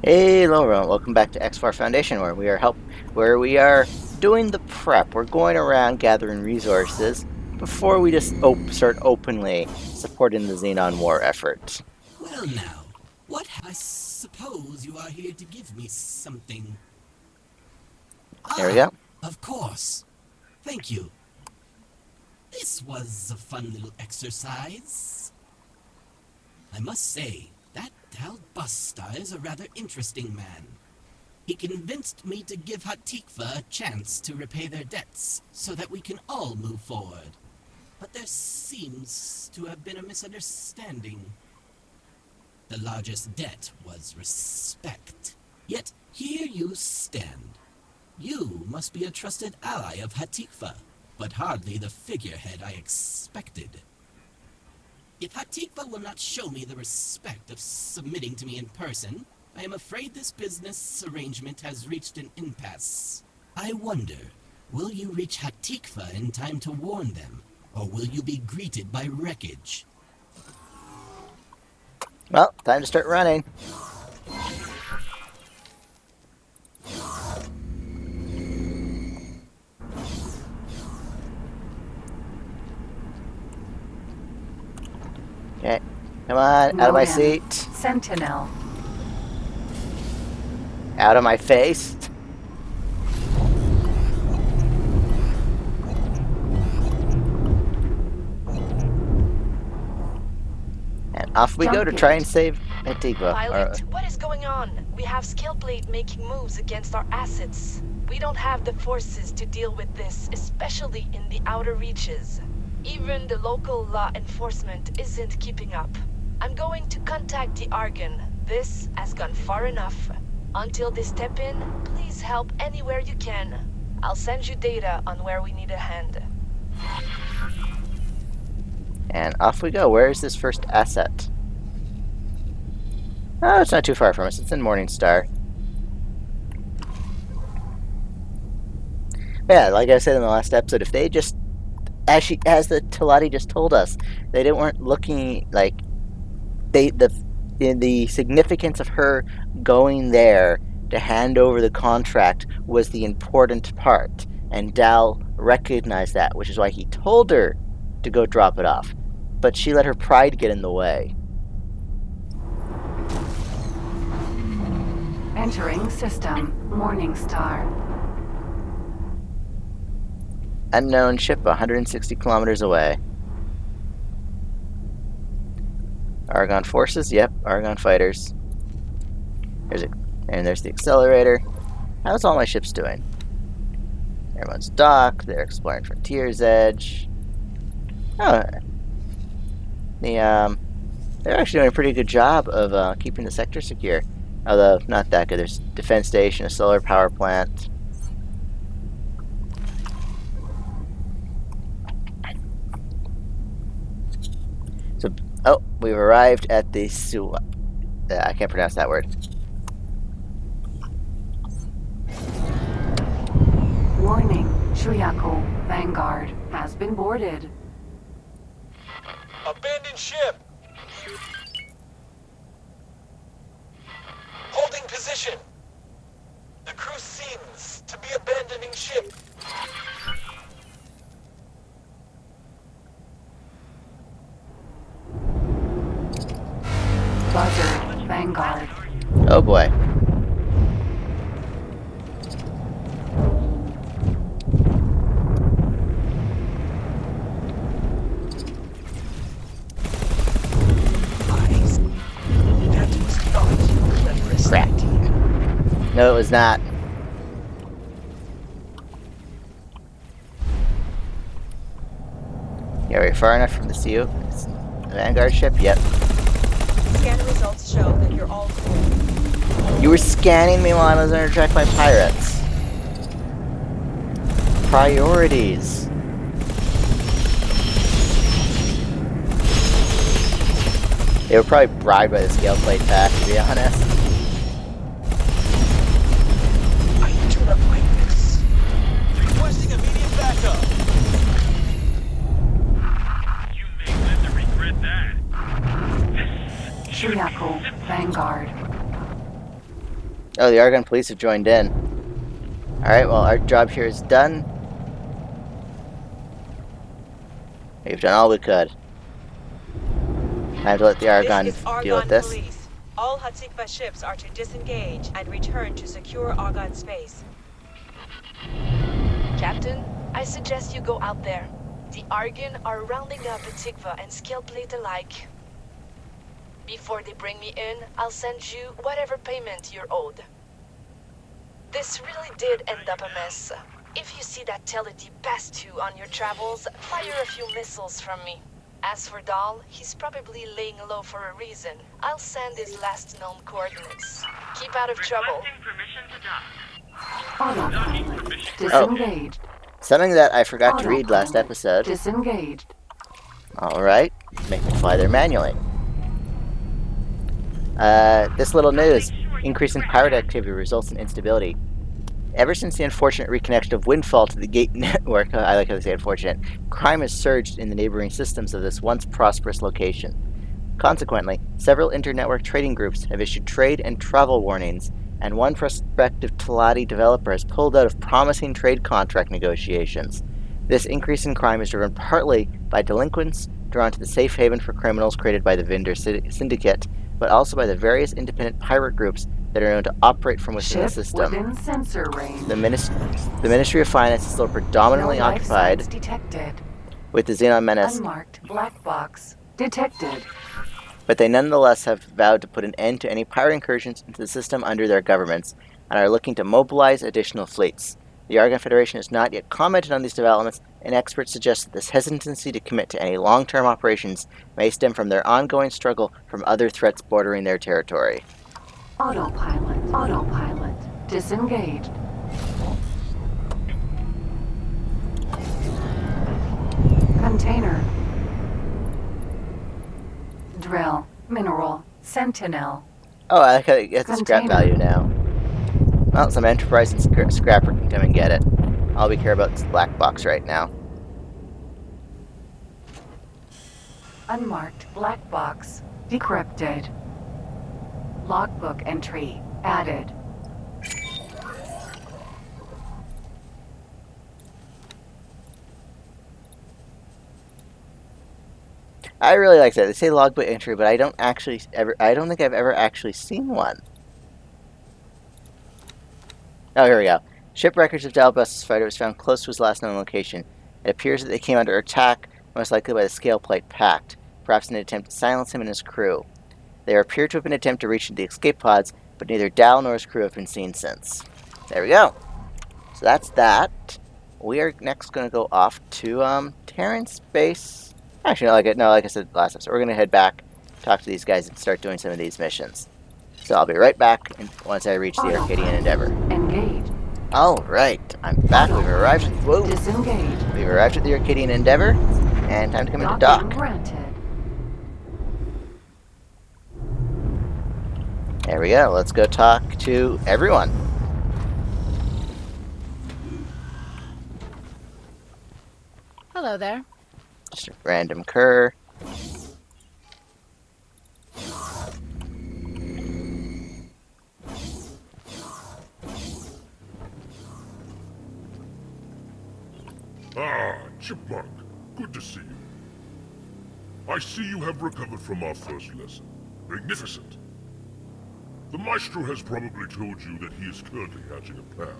Hey, hello everyone. Welcome back to X Foundation, where we are doing the prep. We're going around gathering resources before we just start openly supporting the Xenon war effort. Well now, I suppose you are here to give me something. Here we Ah, go. of course. Thank you. This was a fun little exercise. I must say, that Dal Busta is a rather interesting man. He convinced me to give Hatikva a chance to repay their debts, so that we can all move forward. But there seems to have been a misunderstanding. The largest debt was respect. Yet here you stand. You must be a trusted ally of Hatikva, but hardly the figurehead I expected. If Hatikva will not show me the respect of submitting to me in person, I am afraid this business arrangement has reached an impasse. I wonder, will you reach Hatikva in time to warn them, or will you be greeted by wreckage? Well, time to start running. Okay, come on, out of my Modem. seat. Sentinel. Out of my face. And off we go to try and save Antigua. Pilot, what is going on? We have Skillblade making moves against our assets. We don't have the forces to deal with this, especially in the outer reaches. Even the local law enforcement isn't keeping up. I'm going to contact the Argon. This has gone far enough. Until they step in, please help anywhere you can. I'll send you data on where we need a hand. And off we go. Where is this first asset? Oh, it's not too far from us. It's in Morningstar. Yeah, like I said in the last episode, if they just, as the Talati just told us, they weren't looking like the significance of her going there to hand over the contract was the important part, and Dal recognized that, which is why he told her to go drop it off. But she let her pride get in the way. Entering system. Morningstar. Unknown ship 160 kilometers away. Argon forces? Yep, Argon fighters. There's the accelerator. How's all my ships doing? Everyone's docked. They're exploring Frontier's Edge. Oh, they're actually doing a pretty good job of keeping the sector secure. Although, not that good. There's a defense station, a solar power plant. So, oh, we've arrived at the I can't pronounce that word. Warning. Shuyaku Vanguard has been boarded. Abandoned ship! Holding position! The crew seems to be abandoning ship. Buzzard Vanguard. Oh boy. That was not clever. Crap. No, it was not. Yeah, we're far enough from the Vanguard ship? Yep. Scan results show that you're all cool. You were scanning me while I was under attack by pirates. Priorities. They were probably bribed by the scale plate pack, to be honest. I do not like this. Requesting immediate backup. You may live to regret that. Shuyaku Vanguard. Oh, the Argon police have joined in. Alright, well, our job here is done. We've done all we could. Time to let the Argon This is deal Argon with this. Police. All Hatikva ships are to disengage and return to secure Argon space. Captain, I suggest you go out there. The Argon are rounding up Atikva and Skillplate alike. Before they bring me in, I'll send you whatever payment you're owed. This really did end up a mess. If you see that Telety past you on your travels, fire a few missiles from me. As for Dahl, he's probably laying low for a reason. I'll send his last known coordinates. Keep out of trouble. Requesting permission to dock. Autopilot. Disengaged. Something that I forgot to read last episode. Disengaged. Alright, make me fly there manually. This little news. Increase in pirate activity results in instability. Ever since the unfortunate reconnection of Windfall to the Gate network, I like how they say unfortunate, crime has surged in the neighboring systems of this once prosperous location. Consequently, several inter-network trading groups have issued trade and travel warnings, and one prospective Teladi developer has pulled out of promising trade contract negotiations. This increase in crime is driven partly by delinquents drawn to the safe haven for criminals created by the Vendor Syndicate, but also by the various independent pirate groups that are known to operate from within the Ship system. within sensor range. The Ministry of Finance is still predominantly No life occupied signs detected. with the Xenon menace, Unmarked black box detected. but they nonetheless have vowed to put an end to any pirate incursions into the system under their governments, and are looking to mobilize additional fleets. The Argon Federation has not yet commented on these developments, and experts suggest that this hesitancy to commit to any long-term operations may stem from their ongoing struggle from other threats bordering their territory. Autopilot. Autopilot. Disengaged. Container. Drill. Mineral. Sentinel. Oh, I like how it gets a scrap Container. value now. Well, some Enterprise and Scrapper can come and get it. All we care about is the black box right now. Unmarked black box decrypted. Logbook entry added. I really like that. They say logbook entry, but I don't think I've ever actually seen one. Oh, here we go. Ship records of Dalbus's fighter was found close to his last known location. It appears that they came under attack, most likely by the Scale Plate Pact, perhaps in an attempt to silence him and his crew. There appear to have been an attempt to reach into the escape pods, but neither Dal nor his crew have been seen since. There we go. So that's that. We are next going to go off to Terran Space. Actually, like I said last episode, we're going to head back, talk to these guys, and start doing some of these missions. So I'll be right back once I reach the Arcadian Endeavor. Engage. Alright, I'm back. We've arrived. Whoa! Disengage. We've arrived at the Arcadian Endeavor, and time to come into Docking dock. granted. There we go. Let's go talk to everyone. Hello there. Just a random cur. Ah, Chipmunk. Good to see you. I see you have recovered from our first lesson. Magnificent. The Maestro has probably told you that he is currently hatching a plan.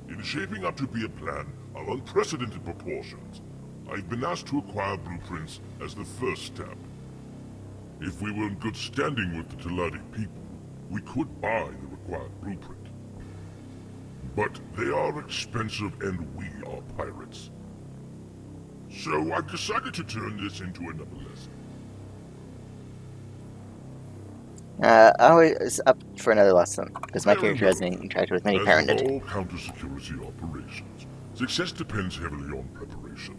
In shaping up to be a plan of unprecedented proportions, I've been asked to acquire blueprints as the first step. If we were in good standing with the Teladi people, we could buy the required blueprint. But they are expensive and we are pirates. So I've decided to turn this into another lesson. Always up for another lesson, because my character hasn't interacted with many As Parent. with all counter-security operations, success depends heavily on preparation.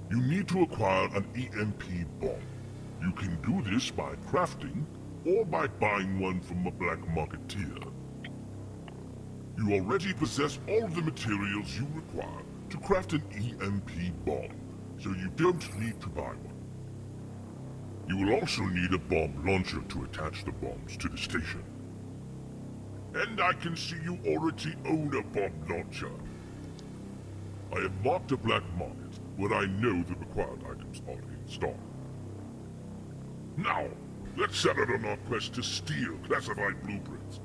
You need to acquire an EMP bomb. You can do this by crafting, or by buying one from a black marketeer. You already possess all the materials you require to craft an EMP bomb, so you don't need to buy one. You will also need a bomb launcher to attach the bombs to the station. And I can see you already own a bomb launcher. I have marked a black market where I know the required items are in stock. Now, let's set out on our quest to steal classified blueprints.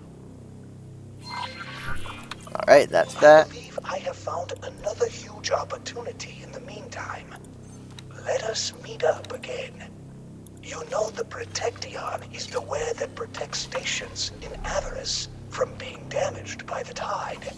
Alright, that's that. I believe I have found another huge opportunity in the meantime. Let us meet up again. You know the Protection is the ware that protects stations in Avarice from being damaged by the tide.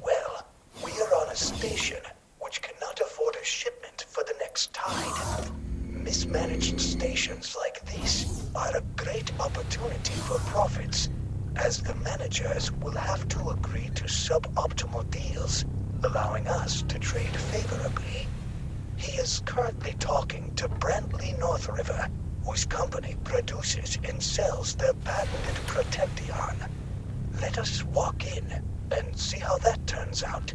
Well, we are on a station which cannot afford a shipment for the next tide. Mismanaged stations like these are a great opportunity for profits, as the managers will have to agree to suboptimal deals, allowing us to trade favorably. He is currently talking to Brantley North River, whose company produces and sells their patented Protection. Let us walk in and see how that turns out.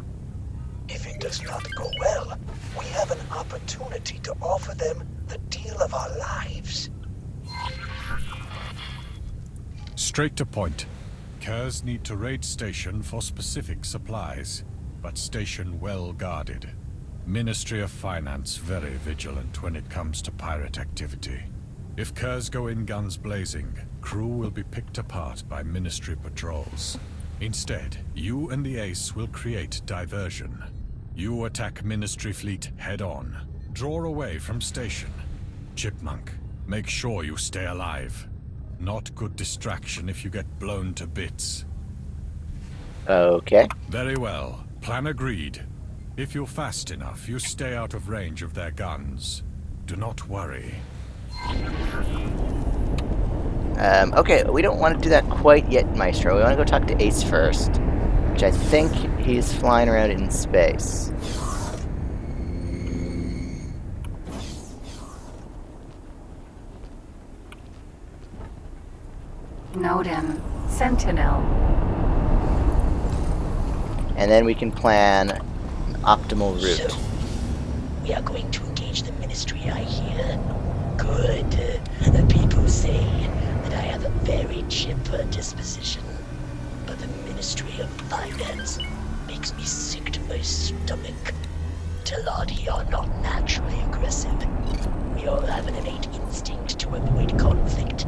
If it does not go well, we have an opportunity to offer them the deal of our lives. Straight to point. Curs need to raid station for specific supplies, but station well guarded. Ministry of Finance very vigilant when it comes to pirate activity. If Curs go in guns blazing, crew will be picked apart by Ministry patrols. Instead, you and the Ace will create diversion. You attack Ministry fleet head-on. Draw away from station. Chipmunk, make sure you stay alive. Not good distraction if you get blown to bits. Okay. Very well. Plan agreed. If you're fast enough, you stay out of range of their guns. Do not worry. Okay, we don't want to do that quite yet, Maestro. We want to go talk to Ace first, which I think he's flying around in space. Note him. Sentinel. And then we can plan an optimal route. So, we are going to engage the Ministry, I hear. Good. The people say that I have a very chipper disposition, but the Ministry of Finance makes me sick to my stomach. Teladi are not naturally aggressive. We all have an innate instinct to avoid conflict.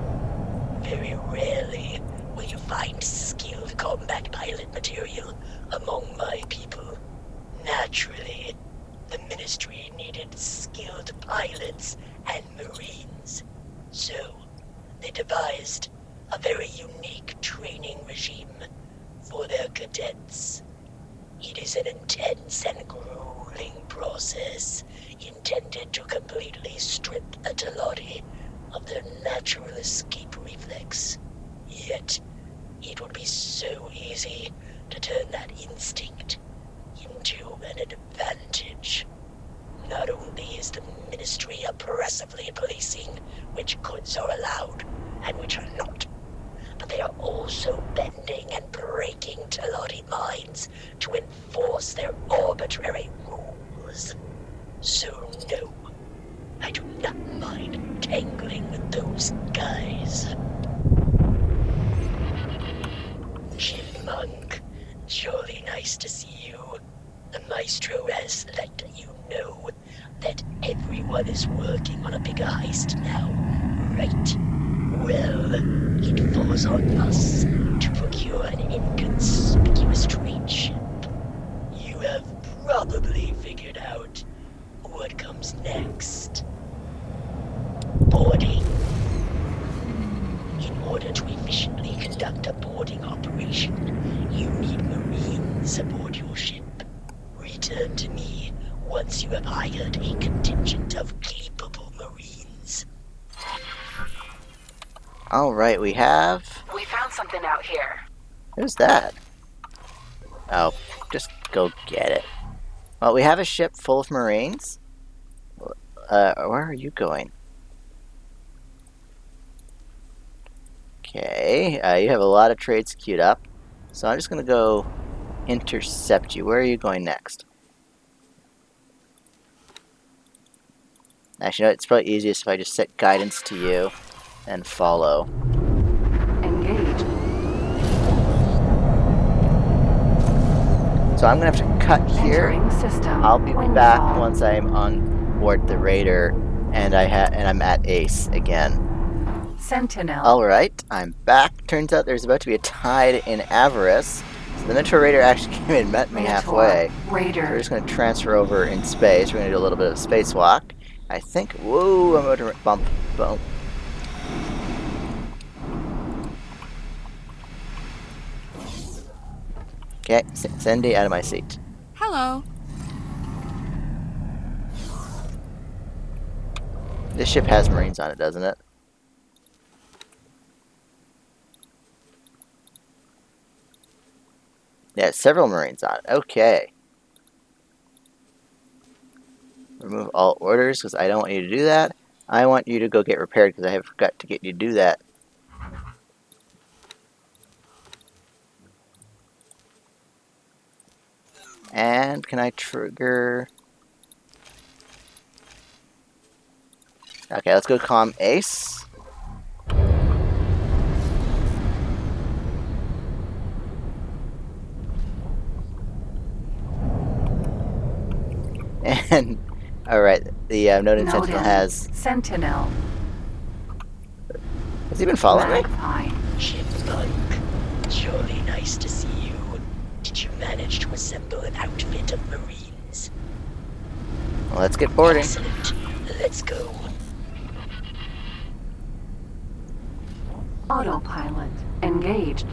Very rarely will you find skilled combat pilot material among my people. Naturally, the Ministry needed skilled pilots and Marines. So, they devised a very unique training regime for their cadets. It is an intense and grueling process intended to completely strip the Teladi of their natural escape reflex. Yet, it would be so easy to turn that instinct into an advantage. Not only is the Ministry oppressively policing which goods are allowed and which are not, but they are also bending and breaking Teladi minds to enforce their arbitrary rules. So no, I do not mind tangling with those guys. Chipmunk, jolly nice to see you. The Maestro has let you know that everyone is working on a bigger heist now, right? Well, it falls on us to procure an inconspicuous trade ship. You have probably figured out what comes next. Boarding. In order to efficiently conduct a boarding operation, you need Marines aboard your ship. Return to me once you have hired a contingent of capable Marines. Alright, we have... We found something out here. Who's that? Oh, just go get it. Well, we have a ship full of Marines. Where are you going? Okay, you have a lot of trades queued up. So I'm just going to go intercept you. Where are you going next? Actually, no, it's probably easiest if I just set guidance to you and follow. Engage. So I'm gonna have to cut here. Entering system. I'll be Windfall. back once I'm on board the Raider and I'm at Ace again. Sentinel. Alright, I'm back. Turns out there's about to be a tide in Avarice. So the Minotaur Raider actually came and met me halfway. Raider. So we're just going to transfer over in space. We're going to do a little bit of spacewalk. I think... Whoa, I'm about to bump. Okay, Cindy, out of my seat. Hello. This ship has Marines on it, doesn't it? Yeah, several Marines on it. Okay. Remove all orders, because I don't want you to do that. I want you to go get repaired, because I have forgot to get you to do that. And can I trigger... Okay, let's go comm Ace. And, alright, the Nodin Sentinel has... Sentinel. Has he been following me? Chipmunk, surely nice to see you. Did you manage to assemble an outfit of Marines? Well, let's get boarding. Excellent. Let's go. Autopilot. Engaged.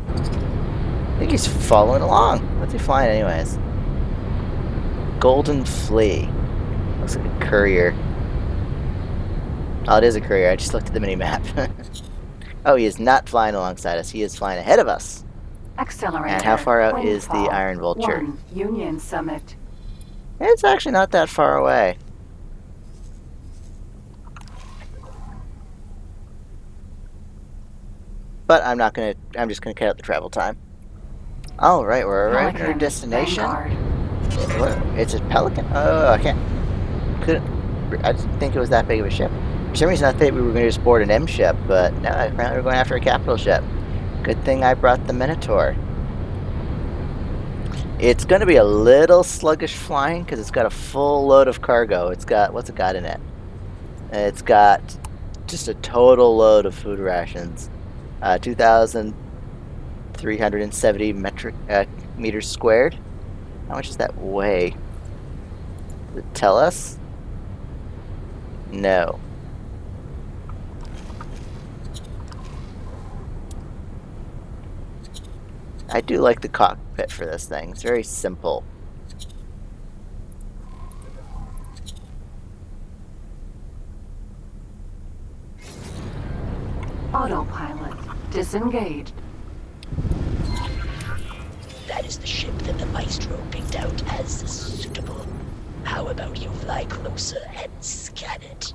I think he's following along. What's he flying anyways? Golden Flea. Looks like a courier. Oh, it is a courier. I just looked at the mini-map. Oh, he is not flying alongside us. He is flying ahead of us. Accelerator. And how far out Windfall. is the Iron Vulture? 1 Union Summit. It's actually not that far away. But I'm not gonna... I'm just gonna cut out the travel time. Alright, we're arriving at our destination. What? It's a Pelican? Oh, I can't... I didn't think it was that big of a ship. For some reason I thought we were going to just board an M ship, but no, apparently we're going after a capital ship. Good thing I brought the Minotaur. It's going to be a little sluggish flying because it's got a full load of cargo. It's got... What's it got in it? It's got just a total load of food rations. 2,370 metric meters squared. How much does that weigh? Does it tell us? No. I do like the cockpit for this thing. It's very simple. Autopilot. Disengaged. That is the ship that the Maestro picked out as suitable. How about you fly closer and scan it?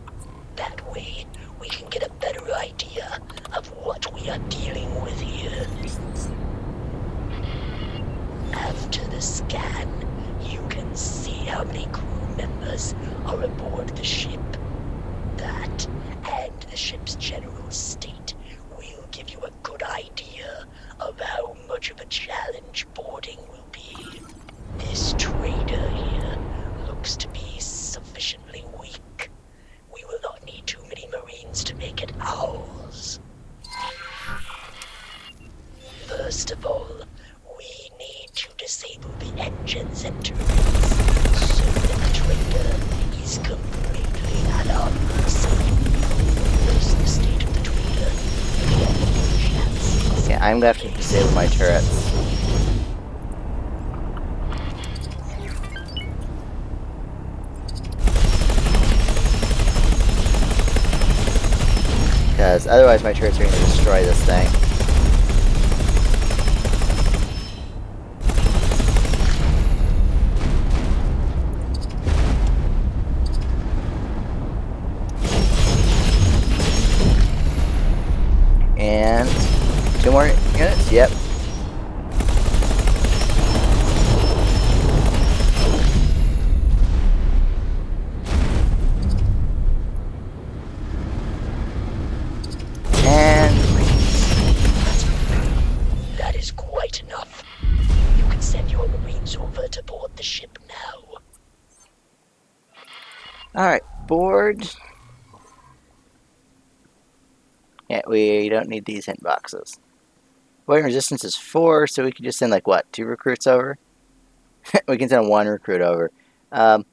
That way, we can get a better idea of what we are dealing with here. After the scan, you can see how many crew members are aboard the ship. That, and the ship's general state, will give you a good idea of how much of a challenge boarding will be. This trader here looks to be sufficiently weak. We will not need too many Marines to make it ours. First of all, we need to disable the engines and turbines so that the trader is completely at our mercy. Where's the state of the trader? Yeah, I'm gonna have to disable my turrets. Because otherwise my turrets are going to destroy this thing. And 2 more units? Yep. That is quite enough. You can send your Marines over Alright, board. Yeah, we don't need these hint boxes. Void resistance is 4, so we can just send, like, what, 2 recruits over? We can send 1 recruit over. I'm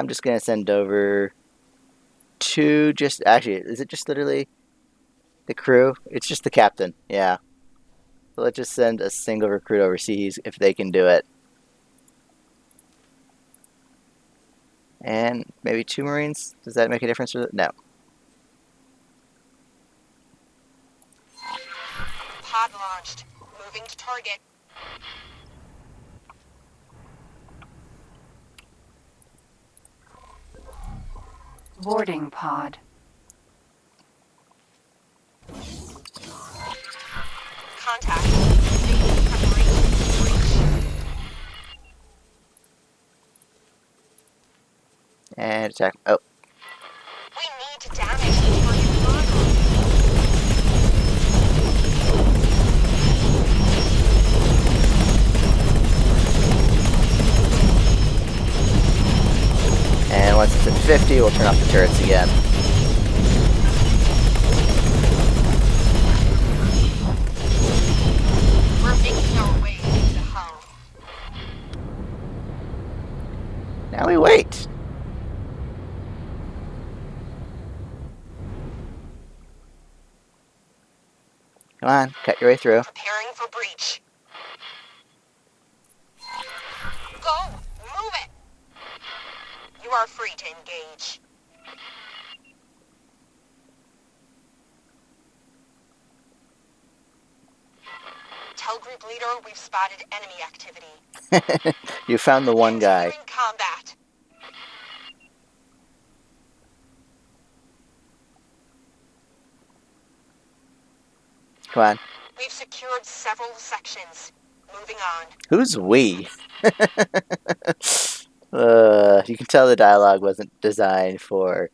just going to send over 2, actually, is it just literally the crew? It's just the captain, yeah. So let's just send a single recruit overseas if they can do it. And maybe 2 Marines? Does that make a difference with it? No. Pod launched. Moving to target. Boarding pod. Contact. Station preparation. Breach. And attack. Oh. We need to damage the target model. And once it's at 50, we'll turn off the turrets again. We're making our way to the hull. Now we wait. Come on, cut your way through. Preparing for breach. Go! Move it! You are free to engage. Tell group leader we've spotted enemy activity. You found the one guy. Entering combat. Come on. We've secured several sections. Moving on. Who's we? You can tell the dialogue wasn't designed for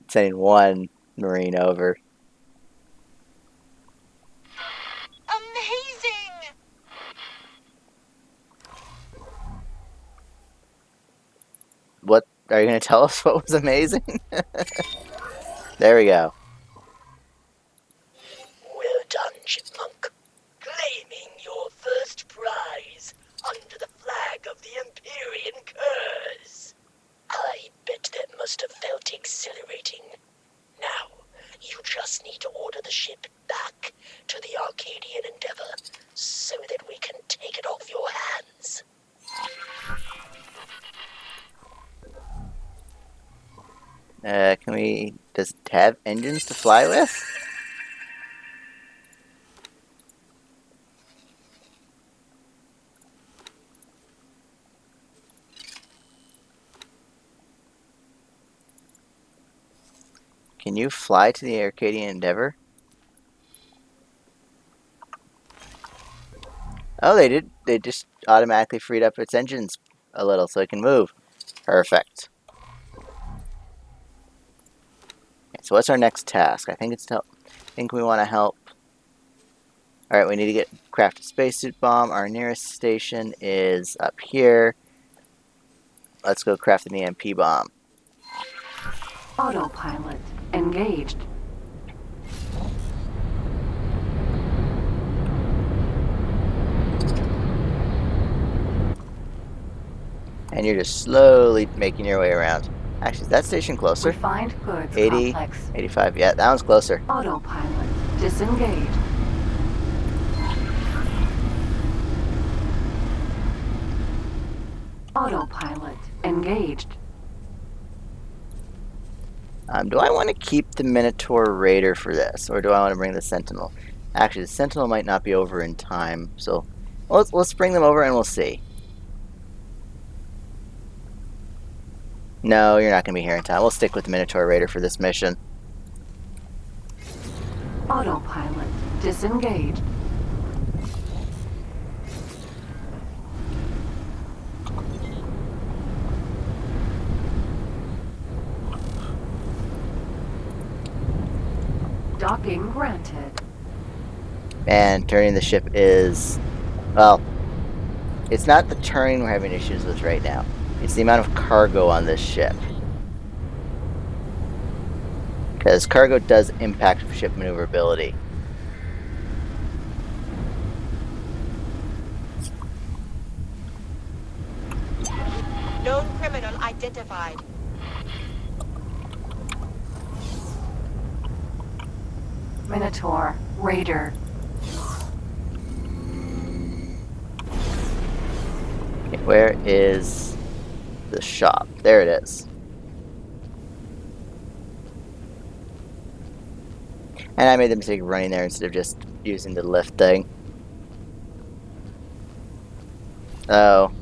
sending 1 Marine over. Amazing! What are you going to tell us what was amazing? There we go. Well done, Chipmunk. Claiming your first prize under the flag of the Empyrean Curse. I bet that must have felt exhilarating. Now, you just need to order the ship back to the Arcadian Endeavor so that we can take it off your hands. Does it have engines to fly with? Can you fly to the Arcadian Endeavor? Oh, they did. They just automatically freed up its engines a little so it can move. Perfect. Okay, so what's our next task? I think it's to. I think we want to help. All right, we need to craft a spacesuit bomb. Our nearest station is up here. Let's go craft an EMP bomb. Autopilot engaged. And you're just slowly making your way around. Actually, is that station closer? Refined goods 80, complex. 85. Yeah, that one's closer. Autopilot disengaged. Autopilot engaged. Do I want to keep the Minotaur Raider for this, or do I want to bring the Sentinel? Actually, the Sentinel might not be over in time, so let's bring them over and we'll see. No, you're not going to be here in time. We'll stick with the Minotaur Raider for this mission. Autopilot disengaged. Docking granted. And turning the ship is, well, it's not the turning we're having issues with right now. It's the amount of cargo on this ship. Because cargo does impact ship maneuverability. Known criminal identified. Minotaur. Raider. Okay, where is the shop? There it is. And I made the mistake of running there instead of just using the lift thing. Oh,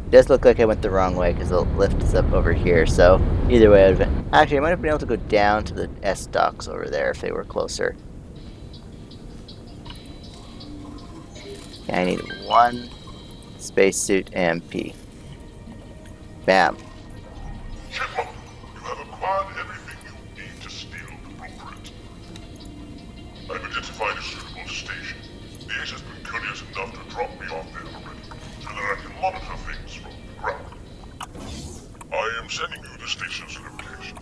it does look like I went the wrong way because the lift is up over here. So either way, I would have been. Actually, I might have been able to go down to the S docks over there if they were closer. Okay, I need one spacesuit MP. Bam. Chipmunk, you have acquired everything you need to steal the blueprint. I've identified a suitable station. The Ace has been courteous enough to drop me off there already, so that I can monitor things from the ground. I am sending you the station's location.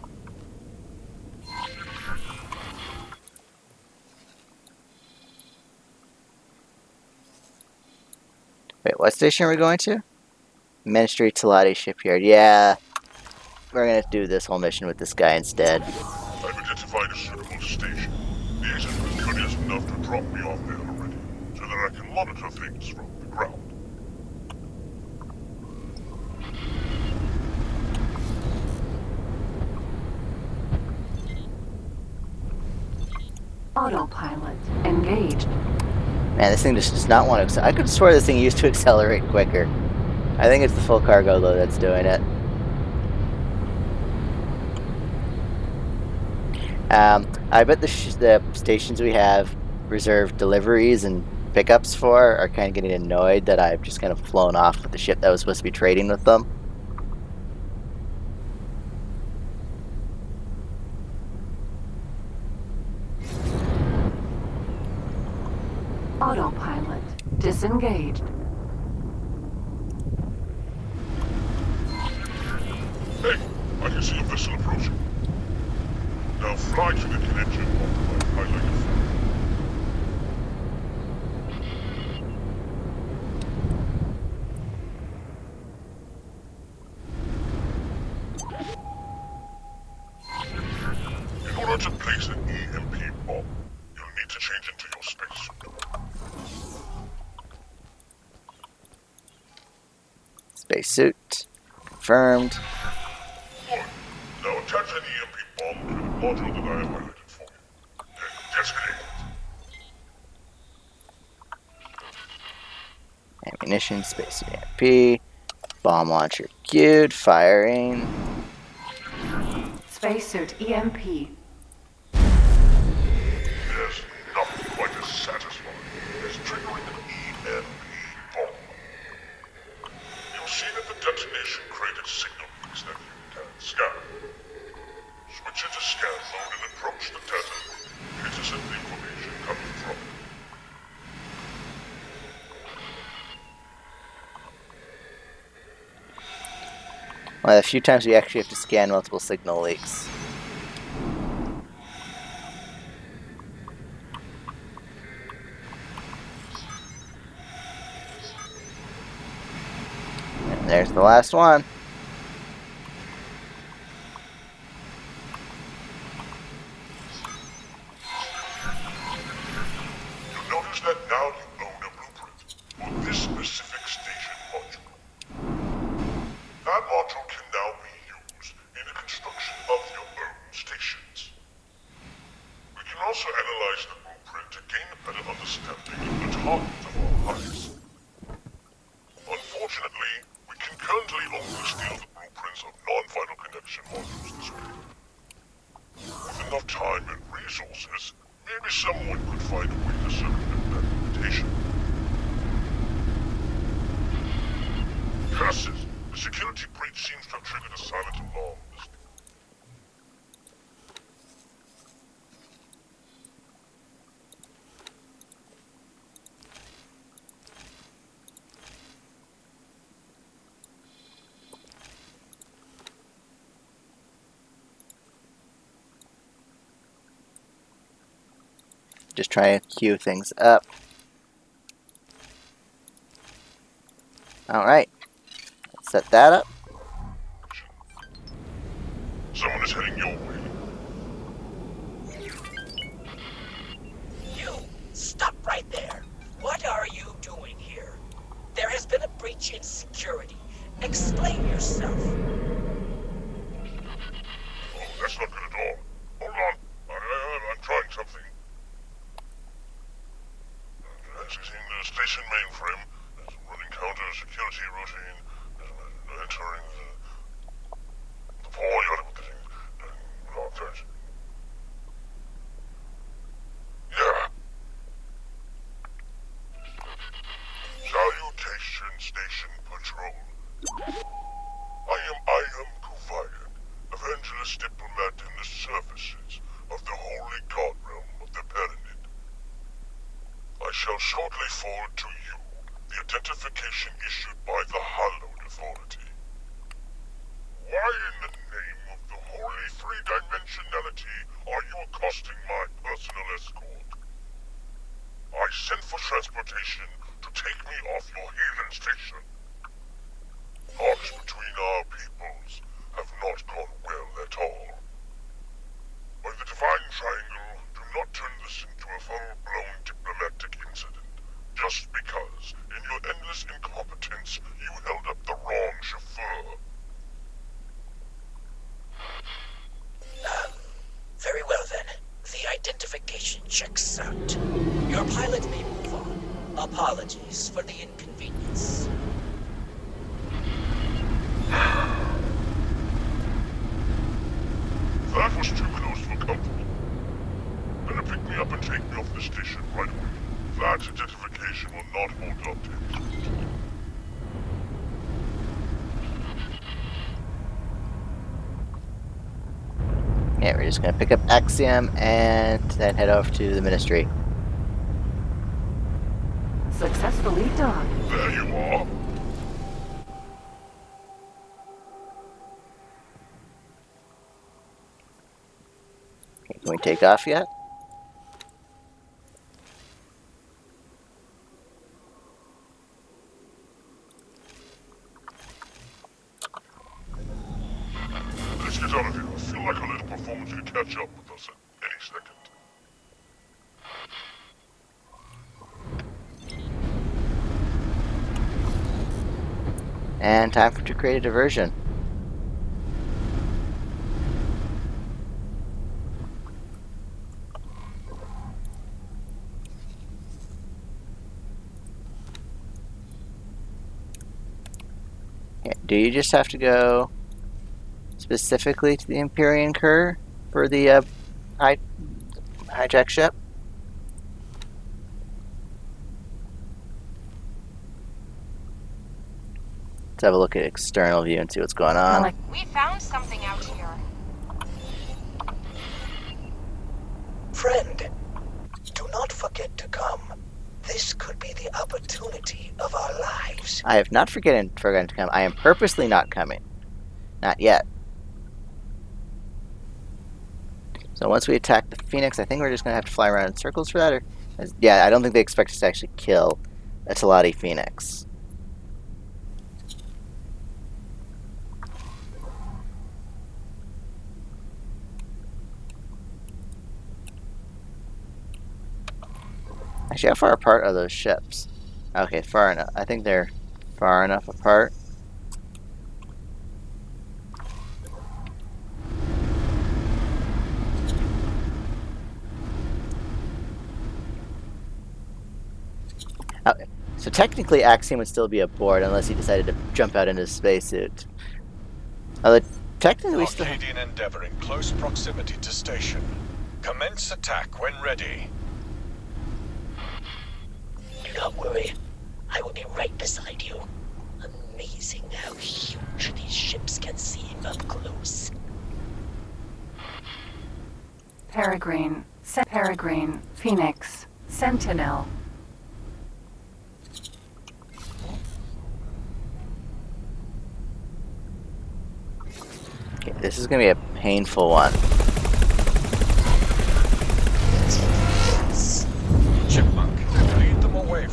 Wait, what station are we going to? Ministry Talati Shipyard. Yeah, we're gonna do this whole mission with this guy instead. I've identified a suitable station. The Ace has been courteous enough to drop me off there already, so that I can monitor things from the ground. Autopilot. Engaged. Man, this thing just does not want to. I could have swore this thing used to accelerate quicker. I think it's the full cargo though that's doing it. I bet the stations we have reserved deliveries and pickups for are kind of getting annoyed that I've just kind of flown off with the ship that was supposed to be trading with them. Autopilot. Disengaged. Hey, I can see a vessel approaching. Now fly to the connection point I highlighted for you. In order to place an EMP bomb, you'll need to change into your spacesuit. Spacesuit. Confirmed. Good. Now attach an EMP bomb to the module that I have highlighted for you. Then detonate it. Ammunition, spacesuit MP. Bomb launcher queued. Firing. Spacesuit EMP. There's nothing quite as satisfying as triggering an EMP bomb. You'll see that the detonation created signal links that you can scan. Switch into scan mode and approach the detonator. Intercept the information coming from it. Well, a few times we actually have to scan multiple signal leaks. And there's the last one. You'll notice that now you own a blueprint for this specific station module. That module can now be used in the construction of your own stations. We can also analyze the blueprint to gain a better understanding of the target of our hives. Unfortunately, we can currently only steal the blueprints of non-final connection modules this way. With enough time and resources, maybe someone could find a way to circumvent that limitation. Curses! The security breach seems to have triggered a silent alarm. just try to queue things up. Alright. Let's set that up. Someone is heading your way. You! Stop right there! What are you doing here? There has been a breach in security. Explain yourself. Oh, that's not good at all. Hold on. I'm trying something. Accessing the station mainframe. Running counter security routine. Entering the port. Yeah. Salutation Station Patrol. I am Kuvayan, evangelist diplomat in the services of the Holy God Realm of the Pyramid. I shall shortly forward to you the identification issued by the Hallowed Authority. Why in the name of the holy three-dimensionality are you accosting my personal escort? I sent for transportation to take me off your heathen station. Talks between our peoples have not gone well at all. By the Divine Triangle, do not turn this into a full-blown diplomatic incident, just because, in your endless incompetence, you held up the wrong chauffeur. Very well then. The identification checks out. Your pilot may move on. Apologies for the inconvenience. That was too close for comfort. Gonna pick me up and take me off the station right away. That identification will not hold up to it. Yeah, we're just gonna pick up Axiom and then head over to the Ministry. Successfully done. There you are. Okay, can we take off yet? Let's get out of here. I feel like a little performance could catch up with us at any second. And time to create a diversion. Yeah, do you just have to go specifically to the Empyrean Cur for the hijack ship? Let's have a look at external view and see what's going on. We found something out here. Friend, do not forget to come. This could be the opportunity of our lives. I have not forgotten to come. I am purposely not coming. Not yet. So once we attack the Phoenix, I think we're just going to have to fly around in circles for that. Or, yeah, I don't think they expect us to actually kill a Talati Phoenix. Actually, how far apart are those ships? Okay, far enough. I think they're far enough apart. Okay. So technically Axiom would still be aboard unless he decided to jump out into his spacesuit. Although technically we still... Arcadian Endeavor in close proximity to station. Commence attack when ready. Do not worry. I will be right beside you. Amazing how huge these ships can seem up close. Peregrine, Phoenix, Sentinel. Okay, this is going to be a painful one. Yes.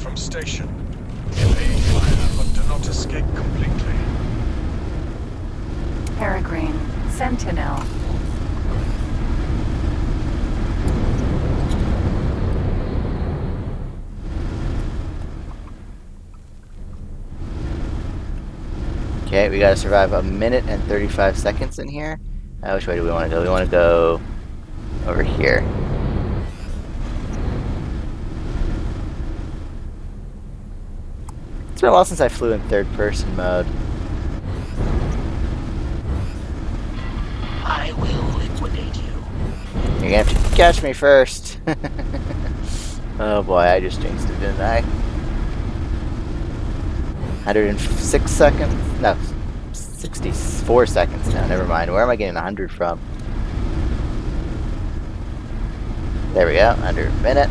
from station. Evade fire, but do not escape completely. Peregrine. Sentinel. Okay, we gotta survive a minute and 35 seconds in here. Which way do we want to go? We want to go over here. It's been a while since I flew in third-person mode. I will liquidate you. You're gonna have to catch me first. Oh boy, I just jinxed it, didn't I? 106 seconds? No, 64 seconds now. Never mind. Where am I getting 100 from? There we go. Under a minute.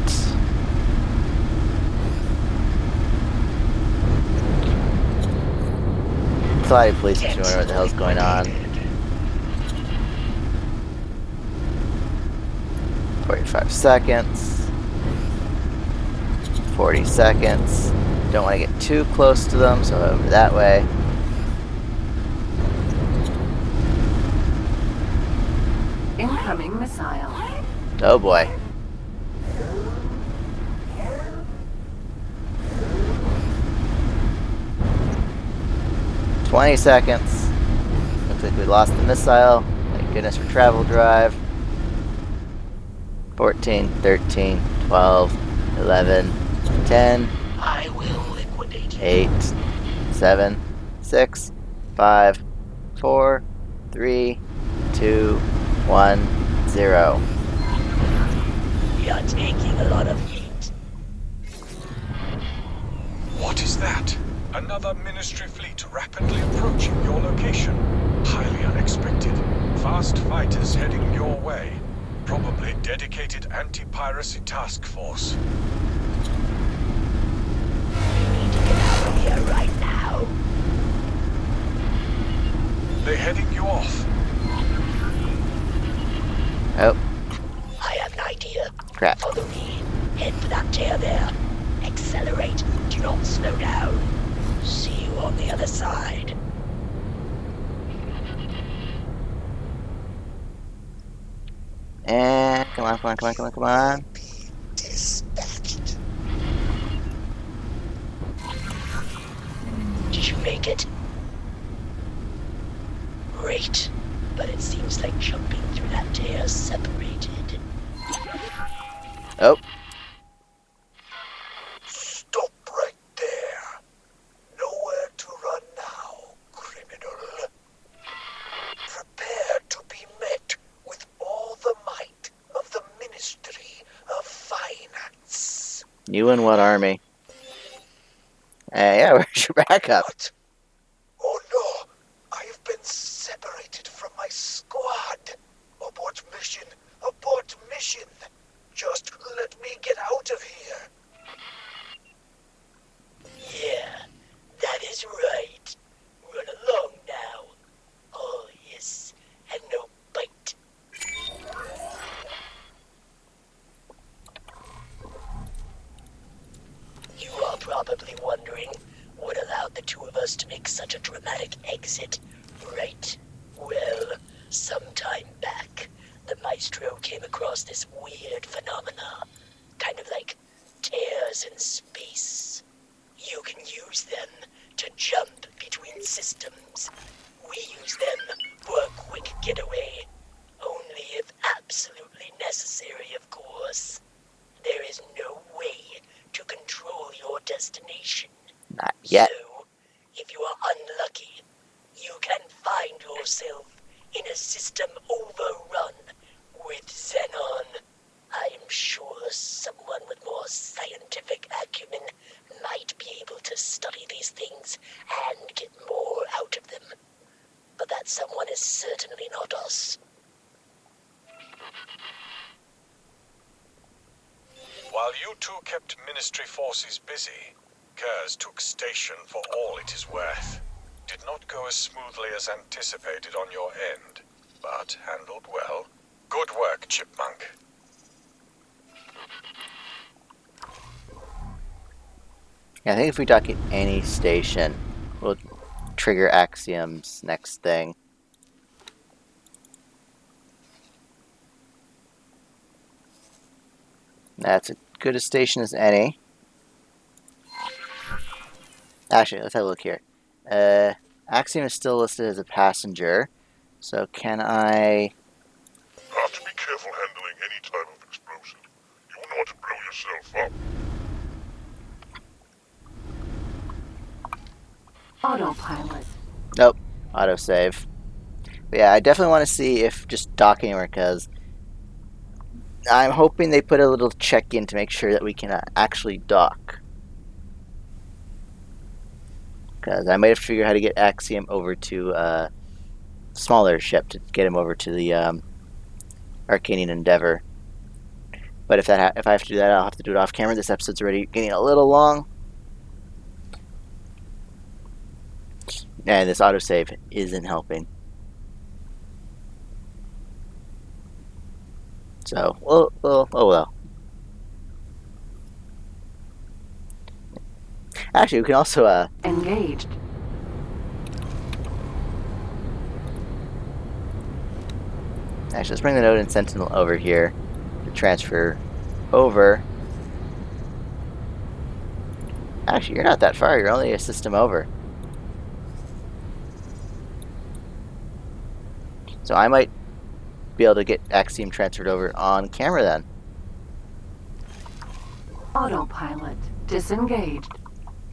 Slide police if you wonder what the hell's going on. 45 seconds. 40 seconds. Don't want to get too close to them, so over that way. Incoming missile. Oh boy. "20 seconds. Looks like we lost the missile. Thank goodness for travel drive. 14, 13, 12, 11, 10, I will liquidate you. 8, 7, 6, 5, 4, 3, 2, 1, 0. We are taking a lot of heat. What is that? Another Ministry fleet rapidly approaching your location. Highly unexpected. Fast fighters heading your way. Probably dedicated anti-piracy task force. We need to get out of here right now. They're heading you off. Oh, I have an idea. crap. Follow me. Head for that tear there. Accelerate. Do not slow down. See you on the other side. And come on, come on, come on, come on, come on. Dispatched. Did you make it? Great. But it seems like jumping through that tear separated. Oh, Stop right there. Nowhere to run now, criminal. Prepare to be met with all the might of the Ministry of Finance. you and what army? Yeah, where's your backup? What? Oh no, I have been separated from my squad. Abort mission, abort mission. Just let me get out of here. Yeah, that is right. Run along now. All hiss and no bite. You are probably wondering what allowed the two of us to make such a dramatic exit, right? Well, some time back, the Maestro came across this weird phenomena, kind of like tears in space. You can use them to jump between systems. We use them for a quick getaway, only if absolutely necessary, of course. There is no way to control your destination. Not yet. So, if you are unlucky, you can find yourself in a system overrun with Xenon. I am sure someone with more scientific acumen might be able to study these things and get more out of them. But that someone is certainly not us. While you two kept Ministry forces busy, Kers took station for all it is worth. Did not go as smoothly as anticipated on your end, but handled well. Good work, Chipmunk. Yeah, I think if we dock at any station, we'll trigger Axiom's next thing. That's as good a station as any. Actually, let's have a look here. Axiom is still listed as a passenger, so can I... Have to be careful handling any type of explosive. You will not want to blow yourself up. Autopilot. Nope, autosave. But yeah, I definitely want to see if just docking anywhere, because I'm hoping they put a little check-in to make sure that we can actually dock. Because I might have to figure out how to get Axiom over to a smaller ship to get him over to the Arcanian Endeavor. But if I have to do that, I'll have to do it off camera. This episode's already getting a little long. And this autosave isn't helping. So, well, oh well. Actually, we can also, Engaged. Actually, let's bring the node and Sentinel over here to transfer over. Actually, you're not that far. You're only a system over. So I might be able to get Axiom transferred over on camera then. Autopilot. Disengaged.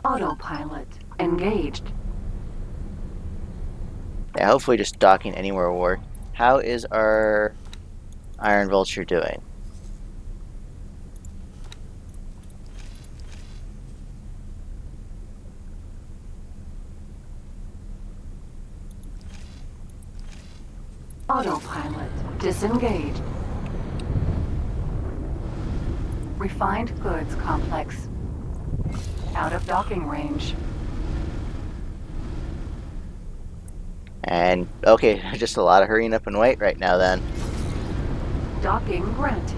Autopilot. Engaged. Yeah, hopefully just docking anywhere will work. How is our Iron Vulture doing? Autopilot. Disengaged. Refined goods complex. Out of docking range. And, okay, just a lot of hurrying up and wait right now then. Docking granted.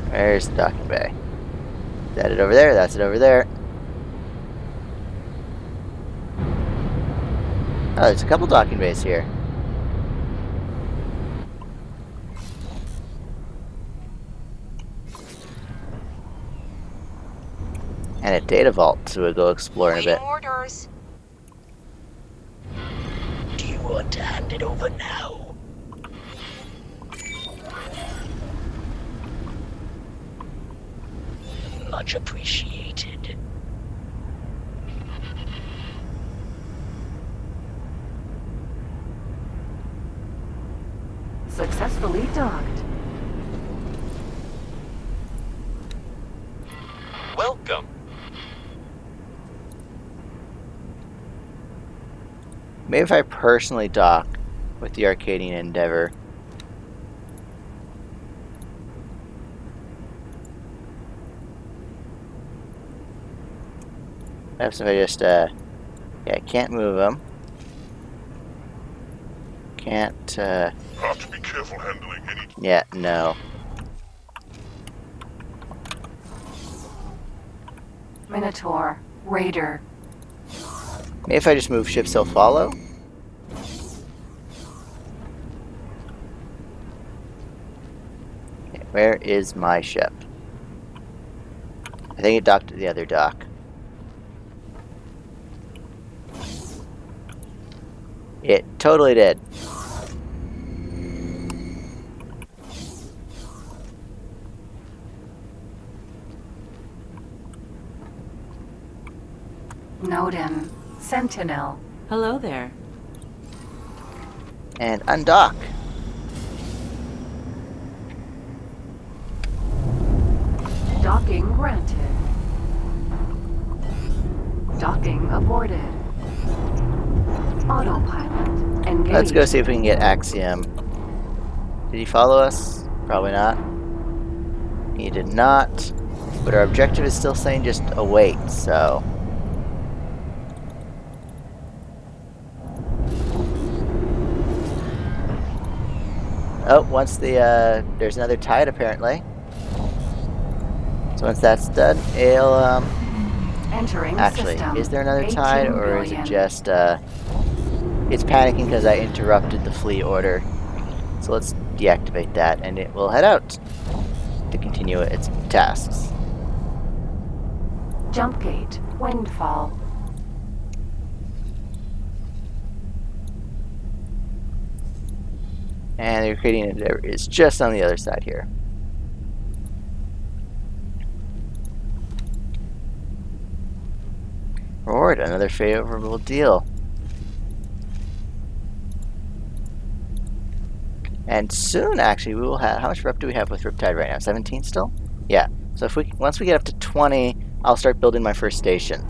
Where's the docking bay? Is that it over there? That's it over there. Oh, there's a couple docking bays here. And a data vault, so we'll go explore in a bit. Orders. Do you want to hand it over now? Much appreciated. Successfully docked. Welcome. Maybe if I personally dock with the Arcadian Endeavor. Perhaps if I just, yeah, I can't move them. Can't, Have to be careful handling any... yeah, no. Minotaur. Raider. Maybe if I just move ships, he'll follow? Okay, where is my ship? I think it docked at the other dock. It totally did. Noden. Sentinel. Hello there. And undock. Docking granted. Docking aborted. Autopilot. Engaged. Let's go see if we can get Axiom. Did he follow us? Probably not. He did not. But our objective is still saying just await, so... Oh, once the there's another tide apparently. So once that's done, it'll Entering actually, system. is there another 18 tide, or is it billion. just it's panicking because I interrupted the fleet order? So let's deactivate that, and it will head out to continue its tasks. Jump gate. Windfall. And the creating endeavor is just on the other side here. Reward, another favorable deal. And soon, actually, we will have. How much rep do we have with Riptide right now? 17 still? Yeah. So if once we get up to 20, I'll start building my first station,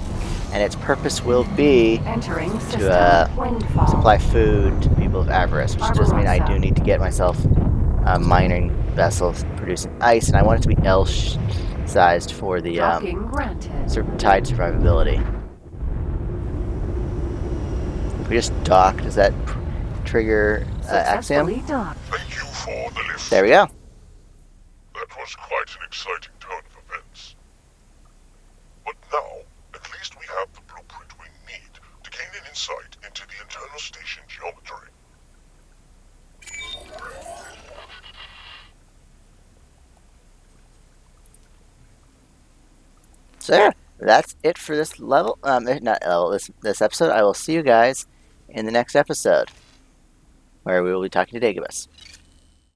and its purpose will be Entering system. to Windfall. supply food to people of Avarice, which does mean I do need to get myself mining vessels producing ice, and I want it to be L-sized for the Docking granted. tide survivability. If we just dock, does that trigger Axiom? Successfully docked. Thank you for the lift. There we go. That was quite an exciting turn of events. But now, at least we have the blueprint we need to gain an insight into the internal station geometry. So yeah, that's it for this level. Not level. This episode. I will see you guys in the next episode, where we will be talking to Dagobus.